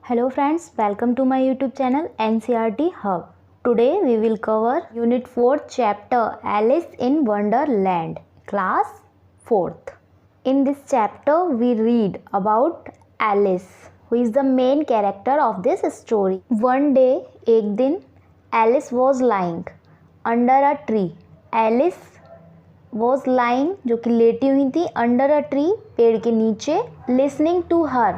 Hello friends, welcome to my YouTube channel NCERT Hub. Today we will cover Unit 4 chapter Alice in Wonderland, class 4th. In this chapter we read about Alice, who is the main character of this story. One day, एक दिन, Alice was lying under a tree. Alice was lying, जो कि लेटी हुई थी, under a tree, पेड़ के नीचे, listening to her,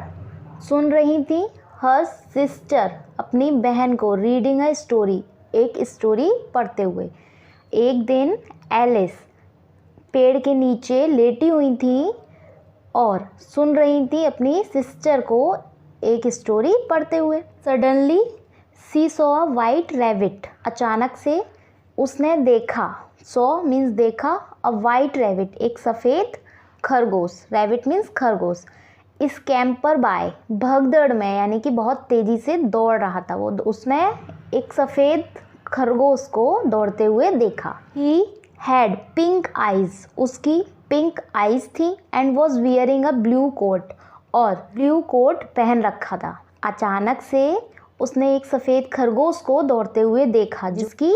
सुन रही थी, हर सिस्टर, अपनी बहन को, रीडिंग अ स्टोरी, एक स्टोरी पढ़ते हुए. एक दिन एलिस पेड़ के नीचे लेटी हुई थी और सुन रही थी अपनी सिस्टर को एक स्टोरी पढ़ते हुए. Suddenly she saw a white rabbit, अचानक से उसने देखा, सॉ मीन्स देखा, अ वाइट रैबिट, एक सफ़ेद खरगोश, रैबिट मीन्स खरगोश, इस कैंपर बाय, भगदड़ में, यानी कि बहुत तेज़ी से दौड़ रहा था वो. उसने एक सफ़ेद खरगोश को दौड़ते हुए देखा. ही हैड पिंक आइज़, उसकी पिंक आइज़ थी, and was wearing a blue coat, और ब्लू कोट पहन रखा था. अचानक से उसने एक सफ़ेद खरगोश को दौड़ते हुए देखा जिसकी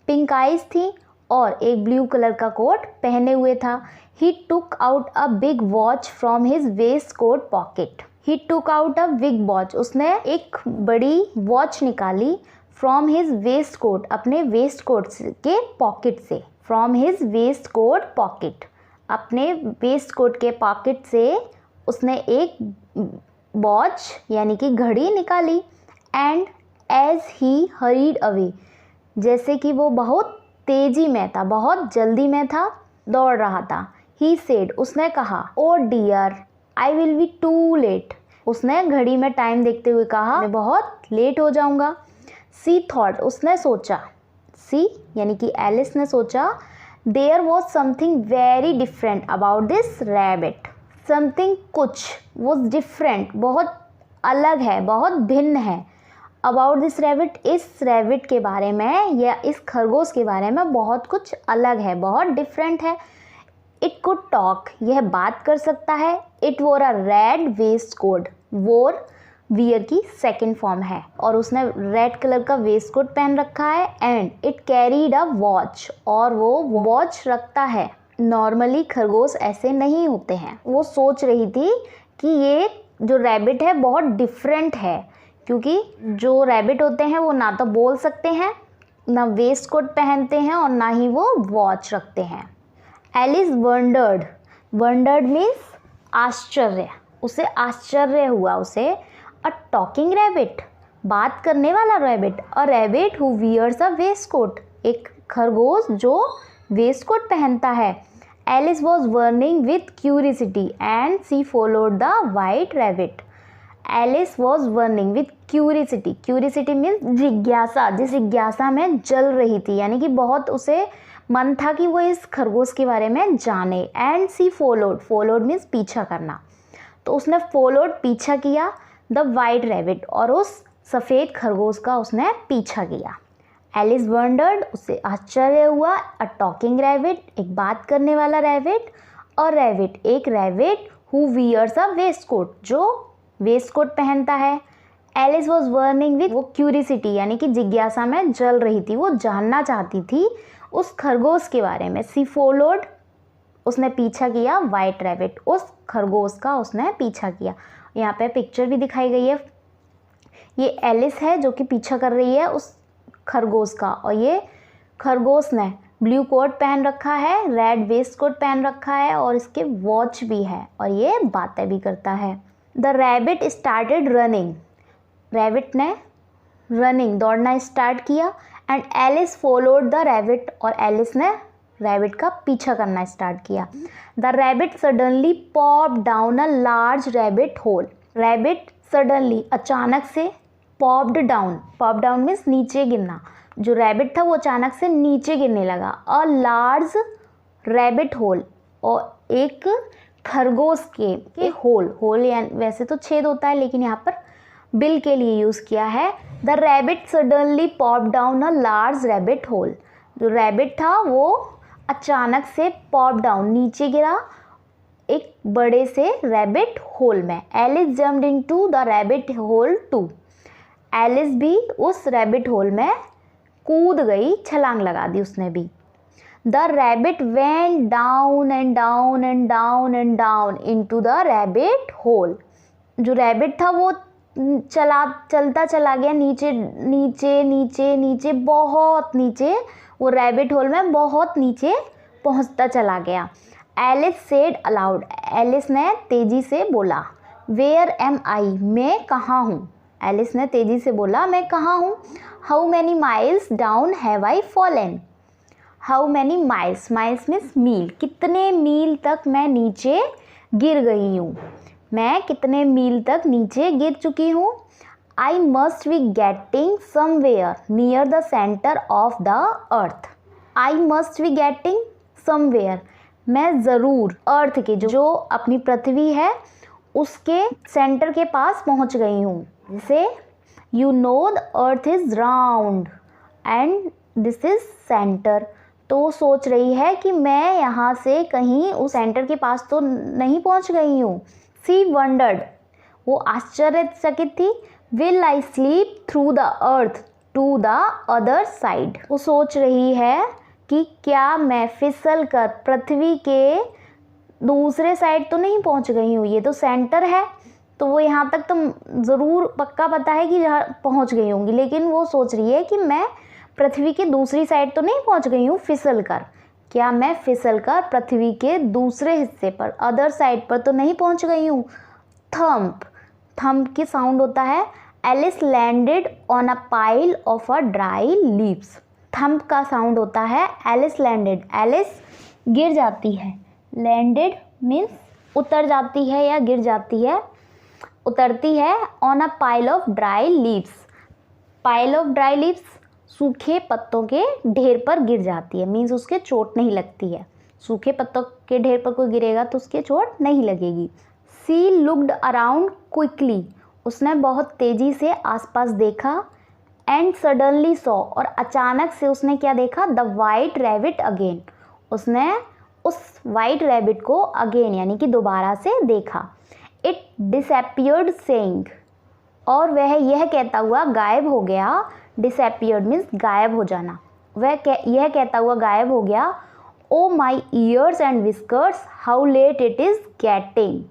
पिंक आइज़ थी और एक ब्लू कलर का कोट पहने हुए था. He took out a big watch from his waistcoat pocket. He took out a big watch. उसने एक बड़ी वॉच निकाली from his waistcoat, अपने waistcoat के पॉकेट से. From his waistcoat pocket, अपने waistcoat के पॉकेट से उसने एक वॉच यानी कि घड़ी निकाली. And as he hurried away, जैसे कि वो बहुत तेज़ी में था, बहुत जल्दी में था, दौड़ रहा था. He said, उसने कहा, oh dear, I will be too late. उसने घड़ी में टाइम देखते हुए कहा, मैं बहुत लेट हो जाऊंगा. She thought, उसने सोचा, she यानी कि एलिस ने सोचा, there was something very different about this rabbit. Something कुछ was different, बहुत अलग है, बहुत भिन्न है. About this rabbit, इस rabbit के बारे में या इस खरगोश के बारे में बहुत कुछ अलग है, बहुत डिफरेंट है. इट कुड टॉक, यह बात कर सकता है. इट वोर अ रेड वेस्ट कोट, वोर वियर की सेकेंड फॉर्म है, और उसने रेड कलर का वेस्ट कोट पहन रखा है. And it carried a watch, और वो वॉच रखता है. नॉर्मली खरगोश ऐसे नहीं होते हैं. वो सोच रही थी कि ये जो रैबिट है बहुत डिफरेंट है, क्योंकि जो रैबिट होते हैं वो ना तो बोल सकते हैं, ना वेस्ट कोट पहनते हैं, और ना ही वो वॉच रखते हैं. एलिस वंडर्ड मीन्स आश्चर्य, उसे आश्चर्य हुआ. उसे अ टॉकिंग रैबिट, बात करने वाला rabbit, a rabbit who wears a waistcoat, एक खरगोश जो वेस्ट कोट पहनता है. Alice was burning with curiosity and she followed the white rabbit. Alice was burning with curiosity, curiosity means जिज्ञासा, जिस जिज्ञासा में जल रही थी, यानी कि बहुत उसे मन था कि वो इस खरगोश के बारे में जाने. एंड सी फॉलोड मीन्स पीछा करना, तो उसने फॉलोड पीछा किया द वाइट रैबिट, और उस सफ़ेद खरगोश का उसने पीछा किया. एलिस वंडर्ड, उसे आश्चर्य हुआ. अ टॉकिंग रैबिट, एक बात करने वाला रैबिट, और रैबिट, एक rabbit who wears a waistcoat, जो वेस्ट कोट पहनता है. एलिस वॉज बर्निंग विथ, वो क्यूरियसिटी यानी कि जिज्ञासा में जल रही थी, वो जानना चाहती थी उस खरगोश के बारे में. सी फॉलोड, उसने पीछा किया वाइट रैबिट, उस खरगोश का उसने पीछा किया. यहाँ पे पिक्चर भी दिखाई गई है. ये एलिस है जो कि पीछा कर रही है उस खरगोश का, और ये खरगोश ने ब्लू कोट पहन रखा है, रेड वेस्ट कोट पहन रखा है, और इसके वॉच भी है, और ये बातें भी करता है. The rabbit started running, rabbit ने रनिंग, दौड़ना स्टार्ट किया. And Alice followed the rabbit, और एलिस ने रैबिट का पीछा करना स्टार्ट किया. The rabbit suddenly pop down a large rabbit hole, rabbit suddenly, अचानक से, पॉप्ड डाउन मीन्स नीचे गिरना, जो रैबिट था वो अचानक से नीचे गिरने लगा. अ लार्ज रैबिट होल, और एक खरगोश के होल या वैसे तो छेद होता है, लेकिन यहाँ पर बिल के लिए यूज़ किया है. The rabbit suddenly pop down a large rabbit whole, जो रैबिट था वो अचानक से पॉप डाउन, नीचे गिरा एक बड़े से रैबिट होल में. Alice jumped into the rabbit hole too, Alice भी उस रैबिट होल में कूद गई, छलांग लगा दी उसने भी। The rabbit went down and down and down and down into the rabbit whole. जो रैबिट था वो चलता चला गया नीचे नीचे नीचे नीचे, बहुत नीचे, वो रैबिट होल में बहुत नीचे पहुंचता चला गया। एलिस सेड अलाउड, एलिस ने तेजी से बोला, वेयर एम आई, मैं कहाँ हूँ। एलिस ने तेजी से बोला, मैं कहाँ हूँ। How many miles down have I fallen, how many miles, miles means मील, कितने मील तक मैं नीचे गिर गई हूँ, मैं कितने मील तक नीचे गिर चुकी हूँ। I must be getting somewhere near the centre of the earth, I must be getting somewhere, मैं ज़रूर अर्थ के जो अपनी पृथ्वी है उसके सेंटर के पास पहुँच गई हूँ। जैसे you know the earth is round and this is centre, तो वो सोच रही है कि मैं यहाँ से कहीं उस सेंटर के पास तो नहीं पहुँच गई हूँ। सी वंडर्ड, वो आश्चर्यचकित थी। Will I sleep through the earth to the other side, वो सोच रही है कि क्या मैं फिसल कर पृथ्वी के दूसरे साइड तो नहीं पहुँच गई हूँ, ये तो सेंटर है, तो वो यहाँ तक तो ज़रूर पक्का पता है कि यहाँ पहुँच गई होंगी, लेकिन वो सोच रही है कि मैं पृथ्वी की दूसरी साइड तो नहीं पहुँच गई हूँ फिसल कर, क्या मैं फिसल कर पृथ्वी के दूसरे हिस्से पर, अदर साइड पर तो नहीं पहुँच गई हूँ। थम्प, थम्प की साउंड होता है। Alice landed on a pile of a dry leaves, thump का साउंड होता है एलिस लैंडेड, एलिस गिर जाती है, लैंडेड मीन्स उतर जाती है या गिर जाती है, उतरती है। On a pile of dry leaves, pile of dry leaves सूखे पत्तों के ढेर पर गिर जाती है, मीन्स उसके चोट नहीं लगती है, सूखे पत्तों के ढेर पर कोई गिरेगा तो उसके चोट नहीं लगेगी। सी लुक्ड अराउंड क्विकली, उसने बहुत तेज़ी से आसपास देखा। एंड सडनली सॉ, और अचानक से उसने क्या देखा, द वाइट रैबिट अगेन, उसने उस वाइट रैबिट को अगेन यानी कि दोबारा से देखा। इट डिसअपियर्ड सेइंग, और वह यह कहता हुआ गायब हो गया। डिसअपियर्ड मीन्स गायब हो जाना, वह यह कहता हुआ गायब हो गया। Oh my ears and whiskers how late it is getting,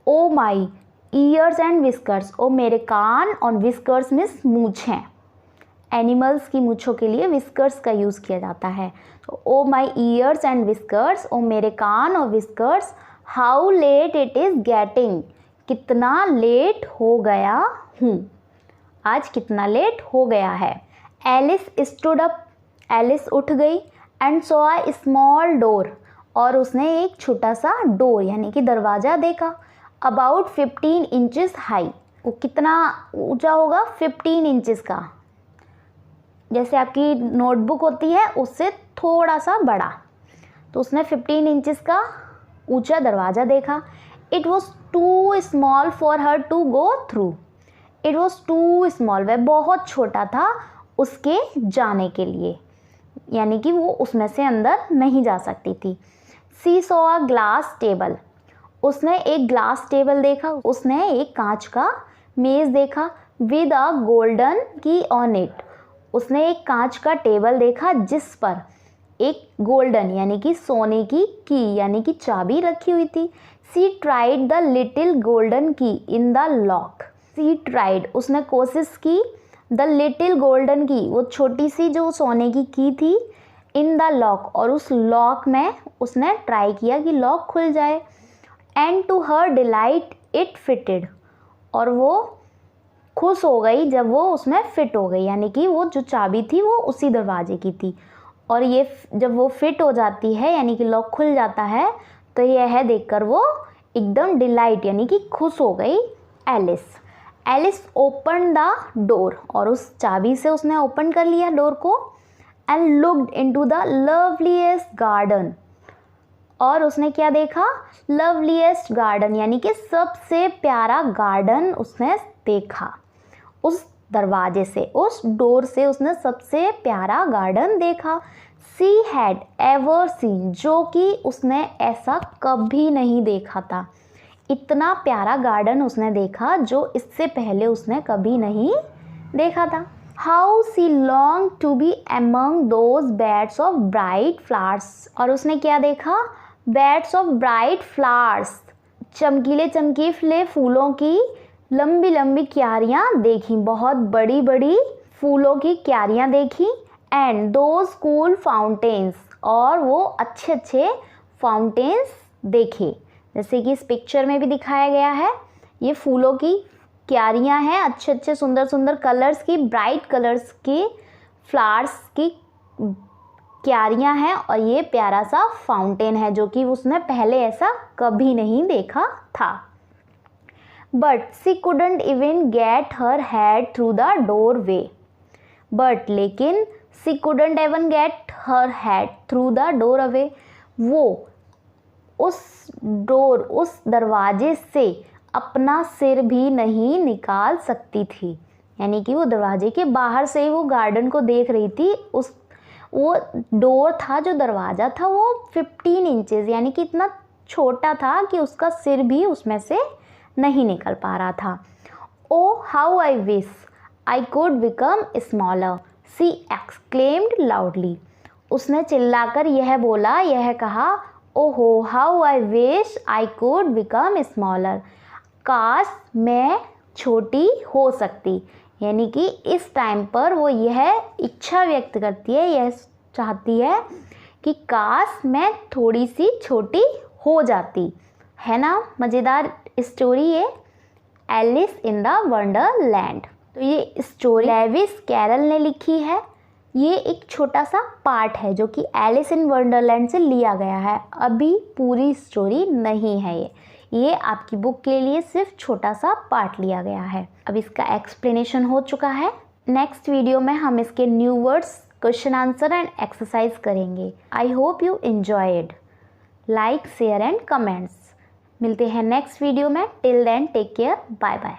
oh my ears and whiskers, ओ मेरे कान, और विस्कर्स मीन्स मूंछें, एनिमल्स की मूंछों के लिए विस्कर्स का यूज़ किया जाता है। तो ओ माई ईयर्स एंड विस्कर्स, ओ मेरे कान और whiskers, how late it is getting, कितना लेट हो गया हूँ, आज कितना लेट हो गया है। एलिस स्टूड अप, एलिस उठ गई। And saw a small door, और उसने एक छोटा सा डोर यानी कि दरवाज़ा देखा। अबाउट 15 इंचेस हाई, वो कितना ऊंचा होगा, 15 इंचेस का, जैसे आपकी नोटबुक होती है उससे थोड़ा सा बड़ा, तो उसने 15 इंचेस का ऊंचा दरवाज़ा देखा। It was too small for her to go through, it was too small, वह बहुत छोटा था उसके जाने के लिए, यानी कि वो उसमें से अंदर नहीं जा सकती थी। सी सॉ अ ग्लास टेबल, उसने एक ग्लास टेबल देखा, उसने एक कांच का मेज़ देखा। विद अ गोल्डन की ऑन इट, उसने एक कांच का टेबल देखा जिस पर एक गोल्डन यानी कि सोने की यानी कि चाबी रखी हुई थी। She tried the little golden key in the lock, she tried, उसने कोशिश की, द लिटिल गोल्डन की, वो छोटी सी जो सोने की थी, इन द लॉक, और उस लॉक में उसने ट्राई किया कि लॉक खुल जाए। And to her delight it fitted, और वो खुश हो गई जब वो उसमें फिट हो गई, यानी कि वो जो चाबी थी वो उसी दरवाजे की थी, और ये जब वो फिट हो जाती है यानी कि लॉक खुल जाता है, तो यह देखकर वो एकदम डिलाइट यानी कि खुश हो गई Alice. Alice open the door, और उस चाबी से उसने ओपन कर लिया डोर को। And looked into the loveliest garden, और उसने क्या देखा, लवलीएस्ट गार्डन यानी कि सबसे प्यारा गार्डन उसने देखा। उस दरवाजे से, उस डोर से उसने सबसे प्यारा गार्डन देखा। सी हैड एवर सीन, जो कि उसने ऐसा कभी नहीं देखा था, इतना प्यारा गार्डन उसने देखा जो इससे पहले उसने कभी नहीं देखा था। How she long to be among those beds of bright flowers, और उसने क्या देखा, बेड्स ऑफ ब्राइट फ्लावर्स, चमकीले चमकीले फूलों की लंबी लंबी क्यारियाँ देखी, बहुत बड़ी बड़ी फूलों की क्यारियाँ देखी। एंड दोज कूल फाउंटेन्स, और वो अच्छे अच्छे फाउंटेन्स देखे, जैसे कि इस पिक्चर में भी दिखाया गया है। ये फूलों की क्यारियाँ हैं, अच्छे अच्छे सुंदर सुंदर कलर्स की, ब्राइट कलर्स की फ्लावर्स की क्यारियाँ हैं, और ये प्यारा सा फाउंटेन है जो कि उसने पहले ऐसा कभी नहीं देखा था। But she couldn't even get her head through the doorway, but लेकिन she couldn't even get her head through the door away, वो उस डोर, उस दरवाजे से अपना सिर भी नहीं निकाल सकती थी। यानी कि वो दरवाजे के बाहर से ही वो गार्डन को देख रही थी। उस वो डोर था, जो दरवाज़ा था, वो 15 इंचेस यानी कि इतना छोटा था कि उसका सिर भी उसमें से नहीं निकल पा रहा था। Oh how I wish I could become smaller, she exclaimed loudly, उसने चिल्लाकर यह बोला, यह कहा, ओहो how I wish I could become smaller, काश मैं छोटी हो सकती। यानी कि इस टाइम पर वो यह इच्छा व्यक्त करती है, यह चाहती है कि काश मैं थोड़ी सी छोटी हो जाती। है ना मज़ेदार स्टोरी ये, एलिस इन द वंडरलैंड। तो ये स्टोरी लेविस कैरल ने लिखी है। ये एक छोटा सा पार्ट है जो कि एलिस इन वंडरलैंड से लिया गया है, अभी पूरी स्टोरी नहीं है। ये आपकी बुक के लिए सिर्फ छोटा सा पार्ट लिया गया है। अब इसका एक्सप्लेनेशन हो चुका है। नेक्स्ट वीडियो में हम इसके new words, question answer and exercise करेंगे। I hope you enjoyed. Like, share and comments. मिलते हैं नेक्स्ट वीडियो में। Till then take care, bye bye.